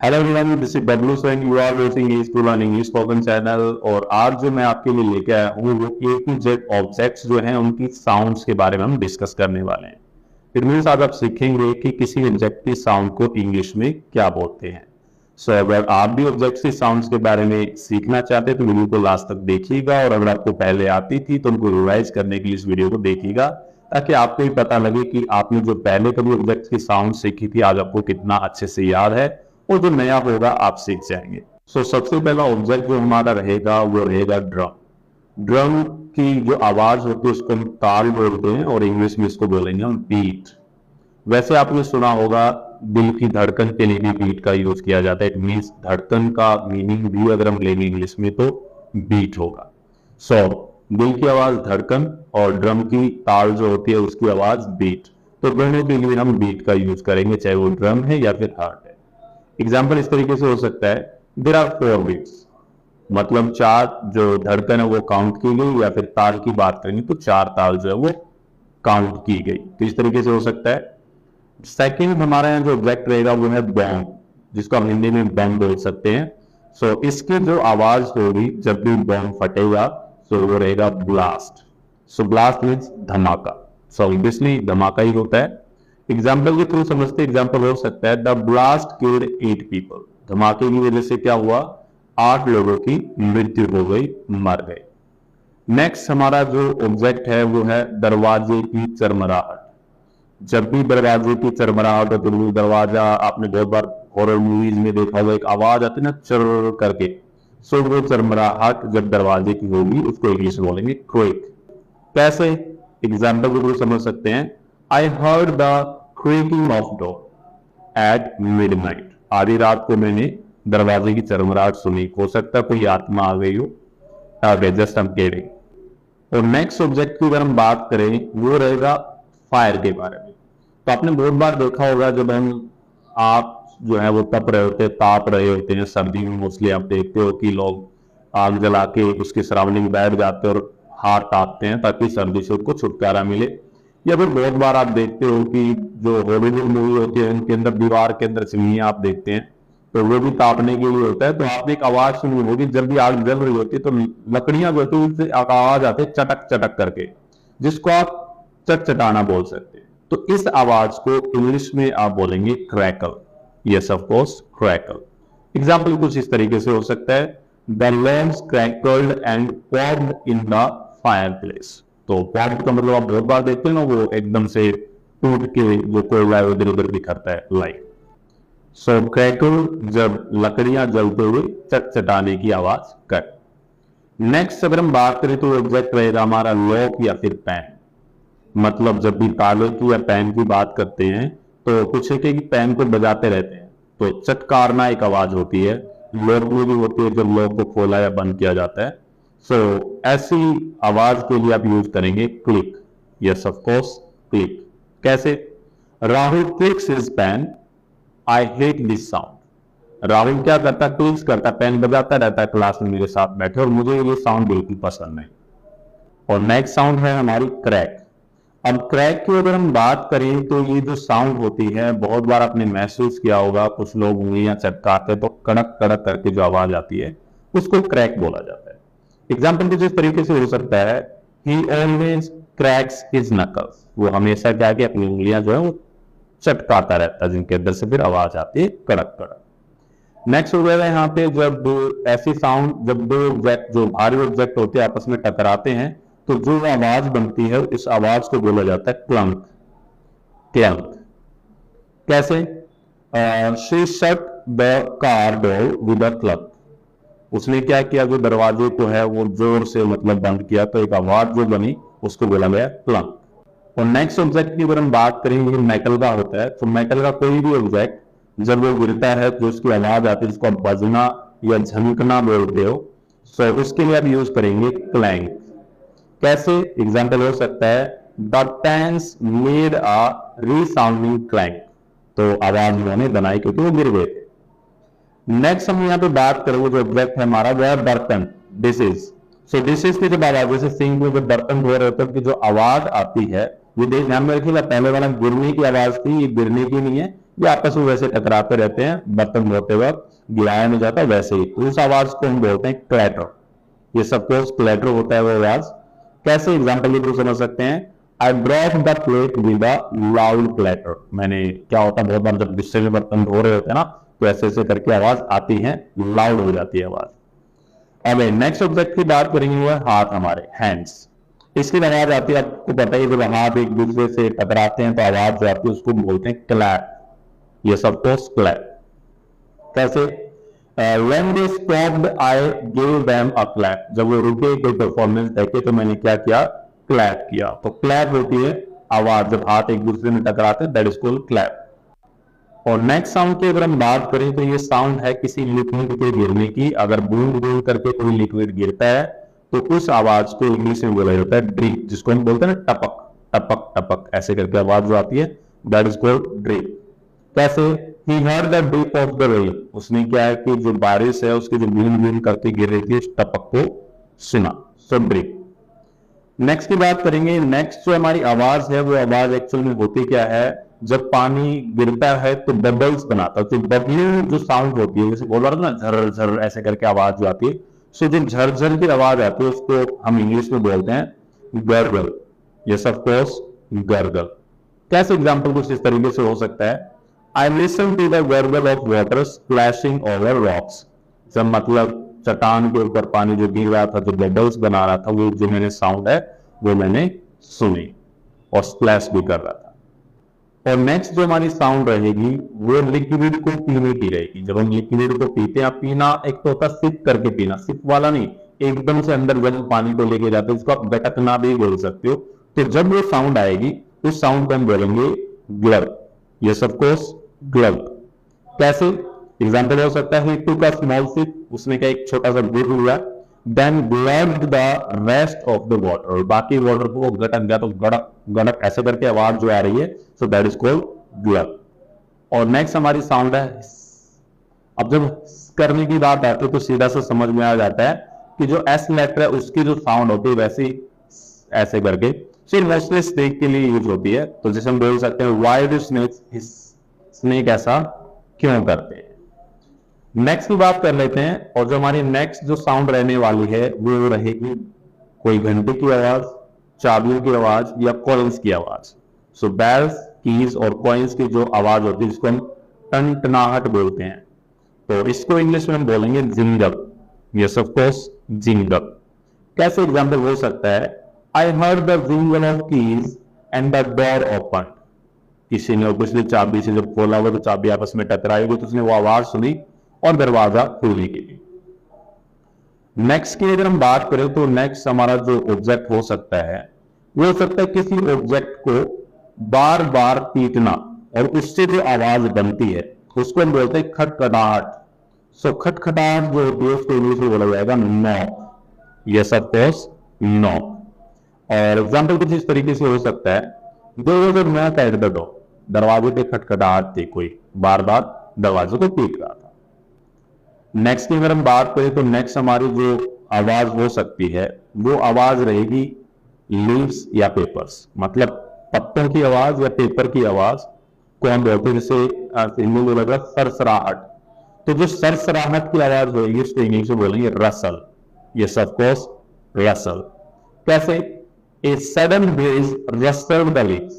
Hello everyone, this is W Singh. You are watching ease to learn English spoken channel. और आज जो मैं आपके लिए लेके आया हूँ वो ए टू जेड ऑब्जेक्ट्स जो हैं उनकी साउंड्स के बारे में हम डिस्कस करने वाले हैं। फिर मीन्स आज आप सीखेंगे कि किसी ऑब्जेक्ट की साउंड को इंग्लिश में क्या बोलते हैं। सो अगर आप भी ऑब्जेक्ट्स की साउंड्स के बारे में सीखना चाहते हैं तो वीडियो को लास्ट तक देखिएगा, और अगर आपको पहले आती थी तो उनको रिवाइज करने के लिए इस वीडियो को देखिएगा, ताकि आपको भी पता लगे कि आपने जो पहले कभी ऑब्जेक्ट्स की साउंड सीखी थी आज आपको कितना अच्छे से याद है, और जो नया होगा आप सीख जाएंगे। सबसे पहला ऑब्जेक्ट जो हमारा रहेगा वो रहेगा ड्रम। ड्रम की जो आवाज होती है उसको हम ताल बोलते हैं, और इंग्लिश में इसको बोलेंगे हम बीट। वैसे आपने सुना होगा दिल की धड़कन के लिए भी बीट का यूज किया जाता है। इट मीन्स धड़कन का मीनिंग भी अगर हम लेंगे इंग्लिश में तो बीट होगा। दिल की आवाज धड़कन और ड्रम की ताल जो होती है उसकी आवाज बीट। तो दोनों के लिए हम बीट का यूज करेंगे, चाहे वो ड्रम है या फिर हार्ट है। एग्जाम्पल इस तरीके से हो सकता है, देयर आर 4 बीट्स, मतलब 4 जो धड़कन है वो काउंट की गई, या फिर ताल की बात करेंगे तो 4 ताल जो है वो काउंट की गई। तो इस तरीके से हो सकता है। सेकंड हमारे यहाँ जो ऑब्जेक्ट रहेगा वो है बॉम्ब, जिसको हम हिंदी में बम बोल सकते हैं। इसकी जो आवाज होगी जब भी बम फटेगा वो रहेगा ब्लास्ट। ब्लास्ट मीन्स धमाका। ऑब्वियसली धमाका ही होता है। एग्जाम्पल के थ्रू समझते एग्जाम्पल हो सकता है, द ब्लास्ट किल्ड 8 पीपल। धमाके की वजह से क्या हुआ, 8 लोगों की मृत्यु हो गई, मर गए। नेक्स्ट हमारा जो ऑब्जेक्ट है वो है दरवाजे की चरमराहट। जब भी दरवाजे की चरमराहट हो तो दरवाजा, आपने बहुत बार हॉरर मूवीज में देखा होगा एक आवाज आती है ना चर करके। वो चरमराहट जब दरवाजे की होगी उसको इंग्लिश में बोलेंगे क्वेक। कैसे, एग्जाम्पल के थ्रू समझ सकते हैं, I heard the creaking of door at midnight. आधी रात को मैंने दरवाजे की चरमराहट सुनी। हो सकता है कोई आत्मा आ गई हो। Just I'm kidding। और नेक्स्ट ऑब्जेक्ट की अगर हम बात करें वो रहेगा फायर के बारे में। तो आपने बहुत बार देखा होगा जब आप जो है वो तप रहे होते हैं, ताप रहे होते हैं, सर्दी में मोस्टली आप देखते हो कि लोग आग जला के उसके सराउंडिंग बैठ जाते हैं और हाथ तापते हैं ताकि सर्दी से उनको छुटकारा मिले। या फिर बहुत बार आप देखते हो कि जो हॉलीवुड मूवी होती है उनके अंदर दीवार के अंदर चिमनियां आप देखते हैं, तो वो भी तापने के लिए होता है। तो आपने एक आवाज सुनी होगी जब भी आग जल रही होती है तो लकड़ियां जो होती है उनसे आवाज आती है चटक चटक करके, जिसको आप चटचटाना बोल सकते हैं। तो इस आवाज को इंग्लिश में आप बोलेंगे crackle. Yes of course, crackle. Example कुछ इस तरीके से हो सकता है, the lamps crackled and popped in the fireplace. तो पॉप का मतलब आप बहुत बार देखते हैं ना, वो एकदम से टूट के जो कोयला है इधर उधर बिखरता है, लाइक। क्रैकल जब लकड़ियां जलते हुए चटचटाने की आवाज कर। नेक्स्ट अगर हम बात करें तो ऑब्जेक्ट रहेगा हमारा लॉक या फिर पेन। मतलब जब भी ताले की या पेन की बात करते हैं तो कुछ है कि पेन को बजाते रहते हैं तो चटकारना एक आवाज होती है। लॉक में भी होती है जब लॉक को खोला या बंद किया जाता है। ऐसी आवाज के लिए आप यूज करेंगे click. Yes of course, click. कैसे, Rahul clicks his pen, I hate this sound. Rahul क्या करता है, क्लिक्स करता है, पेन बजाता रहता है क्लास में मेरे साथ बैठे, और मुझे ये साउंड बिल्कुल पसंद नहीं। और नेक्स्ट साउंड है हमारी क्रैक। अब क्रैक की अगर हम बात करें तो ये जो साउंड होती है बहुत बार आपने महसूस किया होगा, कुछ लोग उंगलियां चटकाते तो कड़क कड़क करके जो आवाज आती है उसको क्रैक बोला जाता है। एग्जाम्पल कुछ इस तरीके से हो सकता है, he always cracks his knuckles। वो हमेशा क्या है कि अपनी उंगलियां जो है वो चटकाता रहता है, जिनके अंदर से फिर आवाज आती है कड़क कड़क। नेक्स्ट हो गया यहाँ पे, जब ऐसी साउंड जब दो ऑब्जेक्ट जो भारी ऑब्जेक्ट होते हैं आपस में टकराते हैं तो जो आवाज बनती है इस आवाज को बोला जाता है क्लंक। क्लंक कैसे, she shut the car door with a cluck। उसने क्या किया, जो दरवाजे को है वो जोर से मतलब बंद किया तो एक आवाज जो बनी उसको बोला गया क्लंक। और नेक्स्ट ऑब्जेक्ट की अगर हम बात करेंगे मेटल का होता है। तो मेटल का कोई भी ऑब्जेक्ट जब वो गिरता है तो उसकी आवाज आती है, जिसको आप बजना या झमकना बोलते हो। उसके लिए आप यूज करेंगे क्लैंक। कैसे, एग्जाम्पल हो सकता है, the tanks made a resounding clank. तो आवाज उन्होंने बनाई क्योंकि वो गिर गए थे। नेक्स्ट हम यहाँ पे बात करेंगे जो ऑब्जेक्ट है हमारा वो है बर्तन, डिशेज। डिशेज की जब आवाज, जैसे सिंक में जब बर्तन धो रहे होते हैं, जो आवाज आती है ये ध्यान में रखिएगा, पहले वाला गिरने की आवाज थी, ये गिरने की नहीं है, ये आपस में वैसे टकराते रहते हैं, बर्तन धोते वक्त गिराया नहीं जाता वैसे ही। उस आवाज को हम बोलते हैं क्लैटर। ये सपोज क्लैटर होता है वो आवाज। कैसे एग्जाम्पल के थ्रू समझ सकते हैं? I brought the plate with a loud clatter. मैंने, क्या होता है बहुत बार जब गुस्से में बर्तन धो रहे होते हैं ना, तो ऐसे ऐसे करके आवाज आती है, लाउड हो जाती है आवाज। अब नेक्स्ट ऑब्जेक्ट की बात करेंगे वो है हाथ, हमारे हैंड्स। इसकी आवाज आती है, आपको पता है, जब हाथ एक दूसरे से टकराते हैं तो आवाज जो आती है उसको बोलते हैं क्लैप। ये सपोज क्लैप। कैसे? when they stopped I gave them a clap। जब वो रुके कोई परफॉर्मेंस देखे तो मैंने क्या किया? क्लैप किया। तो क्लैप होती है आवाज जब हाथ एक दूसरे में टकराते, दैट इज कॉल्ड क्लैप। और नेक्स्ट साउंड की अगर हम बात करें तो ये साउंड है किसी लिक्विड के गिरने की। अगर बूंद बूंद करके कोई लिक्विड गिरता है तो उस आवाज को इंग्लिश में बोला जाता है ड्रिप, जिसको हम बोलते हैं ना टपक टपक टपक, ऐसे करके आवाज जो आती है, दैट इज कॉल्ड ड्रिप। कैसे? He heard the drip of the rain। उसने क्या है कि जो बारिश है उसकी जो बूंद बूंद करके गिर रही थी, टपक को सुना, सो ड्रिप। नेक्स्ट की बात करेंगे। नेक्स्ट जो हमारी आवाज है वो आवाज एक्चुअल में होती क्या है? जब पानी गिरता है तो बबल्स बनाता है, तो बबलिंग जो साउंड होती है, जैसे बोल रहा था ना झर झर ऐसे करके आवाज जो आती है, सो जो झरझर की आवाज आती है उसको हम इंग्लिश में बोलते हैं गर्गल। ये सब कोर्स गर्गल। कैसे एग्जाम्पल कुछ इस तरीके से हो सकता है? I listened to the gurgle of water splashing over rocks। जब मतलब चट्टान के ऊपर पानी जो गिर रहा था, जो बबल्स बना रहा था, वो जो मैंने साउंड है वो मैंने सुनी, और स्प्लैश भी कर रहा था। और नेक्स्ट जो हमारी साउंड रहेगी वो लिक्विड को पीने की रहेगी। जब हम लिक्विड को पीते हैं, पीना एक तो होता है सिप करके पीना, सिप वाला नहीं, एकदम से अंदर जब पानी को लेके जाते हैं, उसको आप गटकना भी बोल सकते हो। तो जब वो साउंड आएगी उस साउंड को हम बोलेंगे ग्लब। ये सब कोर्स ग्लब। कैसे? एग्जाम्पल हो सकता है, टू का स्मॉल सिप, उसने क्या एक छोटा सा घूंट लिया, then gulped the rest of the water, और बाकी वाटर को गटक गया, तो गड़क गड़क ऐसे करके आवाज जो आ रही है, so that is called glove. और नेक्स्ट हमारी साउंड है। अब जब करने की बात आती है तो सीधा से समझ में आ जाता है कि जो एस लेटर है उसकी जो साउंड होती है वैसी ऐसे करके सिर्फ नेशनल स्नेक के लिए यूज होती है। तो जैसे हम बोल सकते हैं व्हाई डू स्नेक्स, स्नेक ऐसा क्यों करते हैं। नेक्स्ट की बात कर लेते हैं। और जो हमारी नेक्स्ट जो साउंड रहने वाली है वो रहेगी कोई घंटे की आवाज, चाबियों की आवाज, या कॉइन्स की आवाज। सो बेल्स, कीज और कॉइन्स की जो आवाज होती है जिसको हम टनटनाहट बोलते हैं, तो इसको इंग्लिश में हम बोलेंगे jingle. Yes of course jingle. कैसे एग्जाम्पल हो सकता है? आई heard the jingle of keys and the door open. किसी ने पिछली चाबी से जब खोला हुआ तो चाबी आपस में टकराई हुई, तो उसने वो आवाज सुनी और दरवाजा खोलने के लिए। नेक्स्ट की अगर हम बात करें तो नेक्स्ट हमारा जो ऑब्जेक्ट हो सकता है वो हो सकता है किसी ऑब्जेक्ट को बार बार पीटना, और उससे जो आवाज बनती है उसको हम बोलते हैं खटखटाहट। सो खटखटाहट जो होती है उसको इंग्लिश में बोला जाएगा नॉक। ये सब नॉक। और एग्जाम्पल कुछ इस तरीके से हो सकता है, दरवाजे पे खटखटाहट थी, कोई बार बार दरवाजे को पीट रहा था। नेक्स्ट की अगर हम बात करें तो नेक्स्ट हमारी जो आवाज हो सकती है वो आवाज रहेगी लीव्स या पेपर्स, मतलब पत्तों की आवाज या पेपर की आवाज को हम बोलते हैं, जैसे हिंदी में बोलेगा सरसराहट। तो जो सरसराहट की आवाज होगी उसको इंग्लिश में बोलेंगे रसल। ये सब कोर्स रसल। कैसे? A sudden breeze rustled the leaves,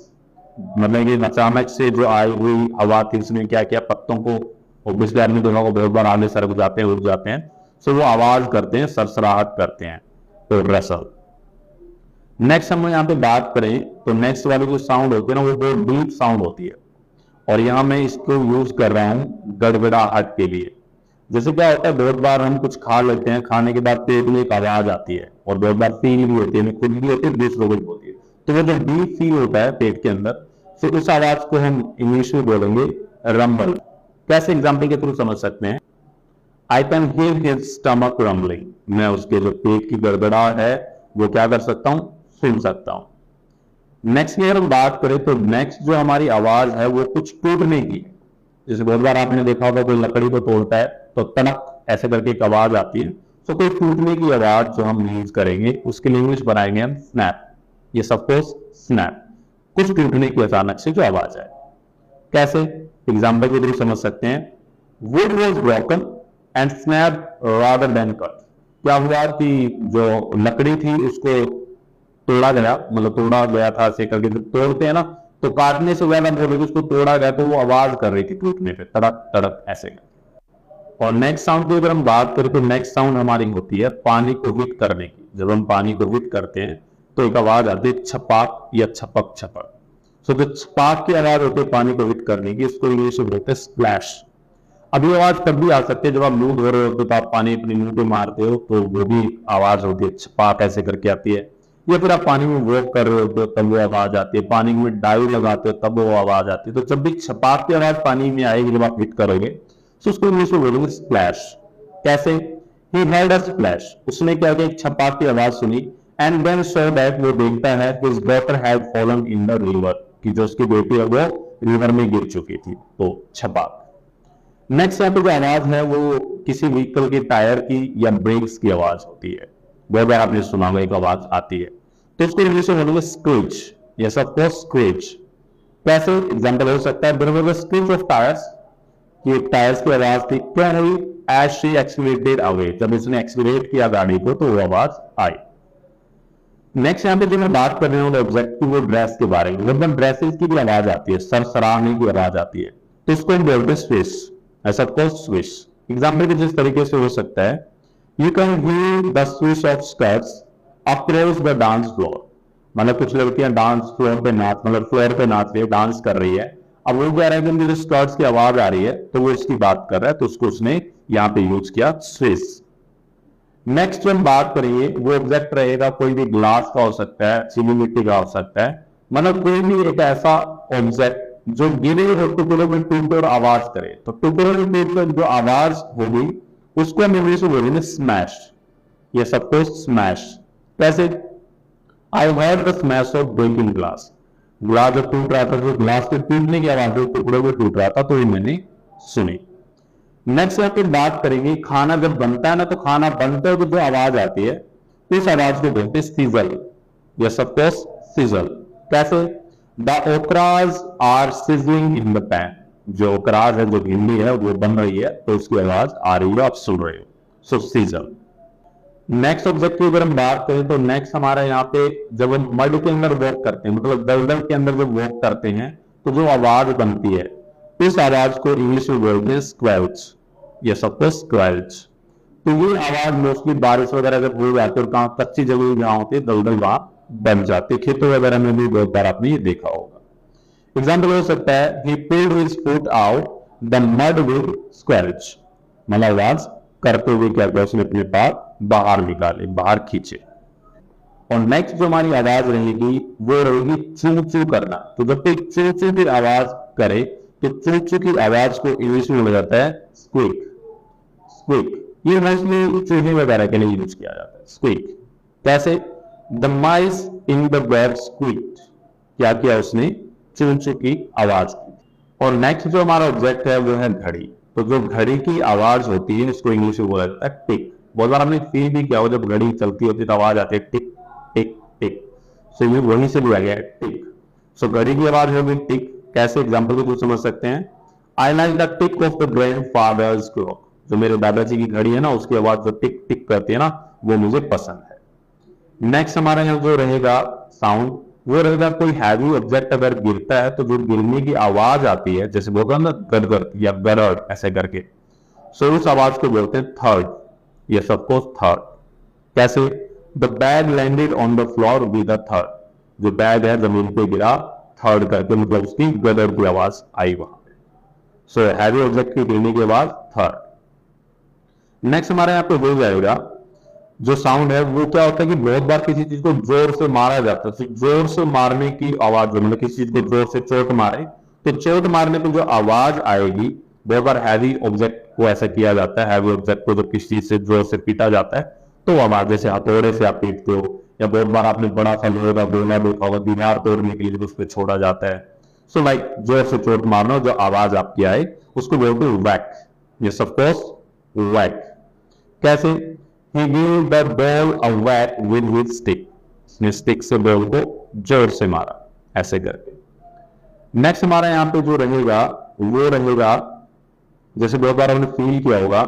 मतलब ये अचानक से जो आई हुई हवा थी उसने क्या किया, पत्तों को, ऑब्वियसली आदमी दोनों को बहुत बार आने सरक जाते हैं, उड़ जाते हैं, सो वो आवाज करते हैं, सरसराहट करते हैं, तो रसल। नेक्स्ट हम यहाँ पे बात करें तो नेक्स्ट वाली जो साउंड होती है ना वो बहुत डीप साउंड होती है, और यहाँ मैं इसको यूज कर रहा हूँ गड़गड़ाहट के लिए। जैसे क्या होता है, बहुत बार हम कुछ खा लेते हैं, खाने के बाद पेट में एक आवाज आती है, और बहुत बार फील भी होती है, खुद भी होती है, दूसरों को भी होती है। तो वो जो डीप फील होता है पेट के अंदर, फिर उस आवाज को हम इंग्लिश में बोलेंगे रंबल। कैसे एग्जाम्पल के थ्रू समझ सकते हैं? आई can here his stomach rambling, मैं उसके जो पेट की गड़गड़ाहट है वो क्या कर सकता हूं, सुन सकता हूं। नेक्स्ट की अगर हम बात करें तो नेक्स्ट जो हमारी आवाज है वो कुछ टूटने की, जैसे बहुत बार आपने देखा होगा कोई लकड़ी को तोड़ता है तो तनक ऐसे करके एक आवाज आती है, तो कोई टूटने की आवाज जो हम यूज करेंगे उसके लिए इंग्लिश बनाएंगे हम स्नैप। ये सपोज स्नैप, कुछ टूटने की अचानक से जो आवाज है। कैसे? एग्जाम्पल के थ्रू समझ सकते हैं। Would was broken and snap rather than cut. क्या हुआ कि जो लकड़ी थी उसको तोड़ा गया, मतलब तोड़ा गया था ऐसे करके, जब तोड़ते हैं ना तो काटने से ज्यादा बोलोगे उसको तोड़ा गया, तो वो आवाज कर रही थी टूटने पे, तड़क तड़क ऐसे। और नेक्स्ट साउंड की अगर हम बात करें तो नेक्स्ट साउंड हमारी होती है पानी को हिट करने की। जब हम पानी को हिट करते हैं तो एक आवाज आती है छपाक या छपक छपक। सो जो छपाक की आवाज होती है पानी को हिट करने की, इसको इंग्लिश में बोलते हैं स्प्लैश। अभी आवाज तब भी आ सकती है जब आप मुंह धो रहे हो तो आप पानी अपने मुंह पे मारते हो तो वो भी आवाज होती है, छपाक ऐसे करके आती है। या फिर आप पानी में वॉक कर रहे हो तो तब वो आवाज आती है, पानी में डाइव लगाते हो तब वो आवाज आती है। तो जब भी छपाक की आवाज पानी में आएगी जब आप हिट करोगे तो उसको इंग्लिश में बोलेंगे स्प्लैश। कैसे? ही हैड अ स्प्लैश, उसने क्या किया, एक छपाक की आवाज सुनी, एंड देन सॉ दैट, वो देखता है his daughter had fallen in the river, कि जो उसकी बेटी है वो रिवर में गिर चुकी थी। तो छपाक। नेक्स्ट यहाँ पे जो आवाज है वो किसी व्हीकल के टायर की या ब्रेक्स की आवाज होती है। वो बार आपने सुना होगा एक आवाज आती है, तो उसको इंग्लिश में बोलेंगे screech. Yes of course screech. कैसे? एग्जांपल हो सकता है there was a screech of tyres, कि टायर्स की आवाज थी। क्या हुई? एज शी एक्सीलरेटेड अवे, जब इसने एक्सीलरेट किया गाड़ी को तो वो आवाज आई। नेक्स्ट यहाँ पे जो मैं बात कर रहा हूँ ऑब्जेक्टिव वो ड्रेस के बारे में, मतलब ड्रेसेस की भी आवाज आती है, सरसराने की आवाज आती है, तो इसको हम बोलते हैं स्विश। ऐसा को स्विश। एग्जाम्पल जिस तरीके से हो सकता है, you can hear the swish of skirts across the dance floor. मतलब कुछ लड़कियां डांस फ्लोर पे नाच, मतलब फ्लोर पे नाच रही है, डांस कर रही है। अब वो कह रहा है कि मुझे स्कर्ट्स की आवाज आ रही है, तो वो इसकी बात कर रहा है, तो उसको उसने यहां पे यूज किया स्विश। नेक्स्ट जो हम बात करेंगे वो ऑब्जेक्ट रहेगा, कोई भी ग्लास का हो सकता है, चीनी मिट्टी का हो सकता है, मतलब कोई भी एक ऐसा ऑब्जेक्ट जो गिरे और टुकड़ों में टूटे और आवाज करे। तो टुकड़ों में टूटकर जो आवाज होगी उसको हम इंग्लिश में बोलेंगे स्मैश। ये सबको स्मैश। कैसे? I heard the smash of breaking glass. Glass जब टूट रहा था, तो ग्लास के टूटने की आवाज टुकड़ों में टूट रहा था, तो ये मैंने सुनी। नेक्स्ट यहाँ पे बात करेंगे, खाना जब बनता है ना, तो खाना बनते हुए जो आवाज आती है इस आवाज को बोलते हैं sizzle. Yes of course sizzle. कैसे? The okras are sizzling in the pan. जो ओकराज है, जो भिंडी है वो बन रही है, तो उसकी आवाज आ रही है, आप सुन रहे हो, सो सीजल। नेक्स्ट ऑब्जेक्ट की अगर हम बात करें तो नेक्स्ट हमारा यहाँ पे जब हम मड के अंदर वॉक करते हैं, मतलब दलदल के अंदर जब वॉक करते हैं तो जो आवाज बनती है इस आवाज को इंग्लिश में बोलते हैं स्क्वेल्च। ये सब तो स्क्वेल्च। तो ये आवाज मोस्टली बारिश वगैरह जब हो जाती है और कहाँ कच्ची जगह जहाँ होती है दलदल वहां बन जाती है, खेतों वगैरह में भी बहुत बार आपने ये देखा होगा। एग्जाम्पल हो सकता है, he pulled his foot out the mud with squelch, मतलब आवाज करते हुए क्या किया, उसने अपने पैर बाहर निकाले, बाहर खींचे। और नेक्स्ट जो हमारी आवाज रहेगी वो रहेगी चू चू करना। तो जब तक चू चू की आवाज करे तो चू चू की आवाज को इंग्लिश में बोला जाता है स्क्वीक। स्क्वीक ये मोस्टली चूहे वगैरह के लिए यूज किया जाता है, स्क्वीक। कैसे? The mice in the web squeaked. क्या किया उसने? चू चू की आवाज की। और नेक्स्ट जो हमारा ऑब्जेक्ट है वो है घड़ी। तो जो घड़ी की आवाज होती है इसको इंग्लिश में बोला जाता है टिक। बहुत बार आपने फील भी किया हो, जब घड़ी चलती होती है तो आवाज आती है टिक टिक टिक। सो ये वहीं से लिया गया है टिक। सो घड़ी की आवाज है टिक। कैसे? एग्जाम्पल को कुछ समझ सकते हैं, I like the tick of the grandfathers clock. जो मेरे दादाजी की घड़ी है ना उसकी आवाज जो टिक टिक करती है ना वो मुझे पसंद है। नेक्स्ट हमारे यहाँ जो रहेगा साउंड वो रहेगा, कोई हैवी ऑब्जेक्ट अगर गिरता है तो जो गिरने की आवाज आती है, जैसे बोलता ना गदगद या गरड़ ऐसे करके, सो उस आवाज को बोलते हैं थर्ड। ये सबको थर्ड। कैसे? The bag landed on the floor with a third. जो बैग है जमीन पे गिरा थर्ड करके, मतलब उसकी गदर की आवाज आई वहां पे। सो हैवी ऑब्जेक्ट की गिरने की आवाज थर्ड। नेक्स्ट हमारे यहाँ पे हो जाएगा जो साउंड है वो क्या होता है कि बहुत बार किसी चीज को जोर से मारा जाता है। जोर से मारने की आवाज, मतलब किसी चीज को जोर से चोट मारे तो चोट मारने पर जो आवाज आएगी, बहुत बार हैवी ऑब्जेक्ट को ऐसा किया जाता है। हैवी ऑब्जेक्ट को जब किसी चीज से जोर से पीटा जाता है तो आवाज, जैसे हथौड़े से आप पीटते हो, या बहुत बार आपने बड़ा सा लोहे का गोला देखा होगा, दीवार तोड़ने के लिए उस पर छोड़ा जाता है। सो लाइक जोर से चोट मारना, जो आवाज आपकी आए उसको बोलते हैं वैक। ये सब कोर्स वैक। कैसे? He gave the ball a whack with his stick. उसने स्टिक से बॉल को जोर से मारा ऐसे करके। नेक्स्ट हमारा यहाँ पे जो रहेगा वो रहेगा, जैसे बहुत बार हमने फील किया होगा,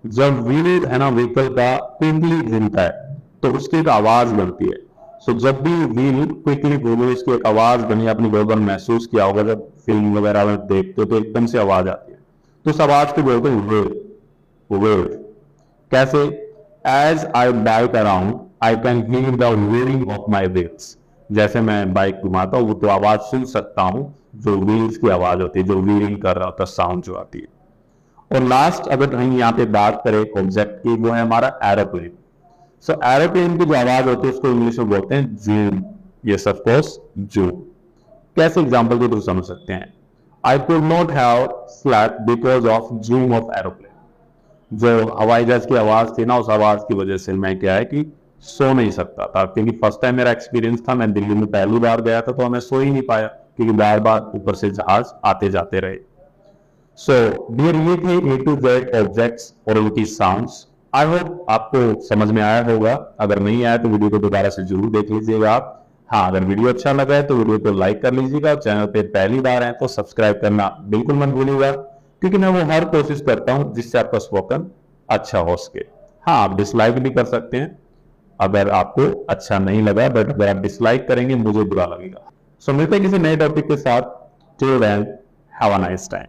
जब व्हील है ना व्हीकल का क्विकली घूमता है तो उसकी एक आवाज बनती है। सो जब भी व्हील क्विकली घूमे इसकी एक आवाज बनी, आपने बहुत बार महसूस किया होगा जब फिल्म वगैरह में देखते हो तो एकदम से आवाज आती है, तो उस आवाज को बोलते हैं वेव। कैसे? As I bike around I can hear the wheeling of my wheels. जैसे मैं बाइक घुमाता हूँ तो आवाज सुन सकता हूँ, जो व्हील्स की आवाज होती है, जो व्हीलिंग कर रहा होता है, साउंड जो आती है। और लास्ट अगर हम यहाँ पे बात करें ऑब्जेक्ट की, वो है हमारा एरोप्लेन। सो एरोप्लेन की जो आवाज होती है उसको इंग्लिश में बोलते हैं zoom. Yes of course zoom. कैसे एग्जांपल के थ्रू समझ सकते हैं? I could not have slept because of zoom of aeroplane. जो हवाई जहाज की आवाज थी ना, उस आवाज की वजह से मैं क्या है कि सो नहीं सकता था, क्योंकि फर्स्ट टाइम मेरा एक्सपीरियंस था, मैं दिल्ली में पहली बार गया था तो मैं सो ही नहीं पाया, क्योंकि बार बार ऊपर से जहाज आते जाते रहे। सो डियर, ये थे ए टू जेड ऑब्जेक्ट्स और उनकी साउंड्स। आई होप आपको समझ में आया होगा। अगर नहीं आया तो वीडियो को दोबारा से जरूर देख लीजिएगा आप। हाँ, अगर वीडियो अच्छा लगा है तो वीडियो को लाइक कर लीजिएगा। चैनल पे पहली बार है तो सब्सक्राइब करना बिल्कुल मत भूलिएगा, क्योंकि मैं वो हर कोशिश करता हूं जिससे आपका स्पोकन अच्छा हो सके। हाँ, आप डिसलाइक भी कर सकते हैं अगर आपको अच्छा नहीं लगा, बट अगर आप डिसलाइक करेंगे मुझे बुरा लगेगा। सो मिलते हैं किसी नए टॉपिक के साथ। Till then, have a nice time.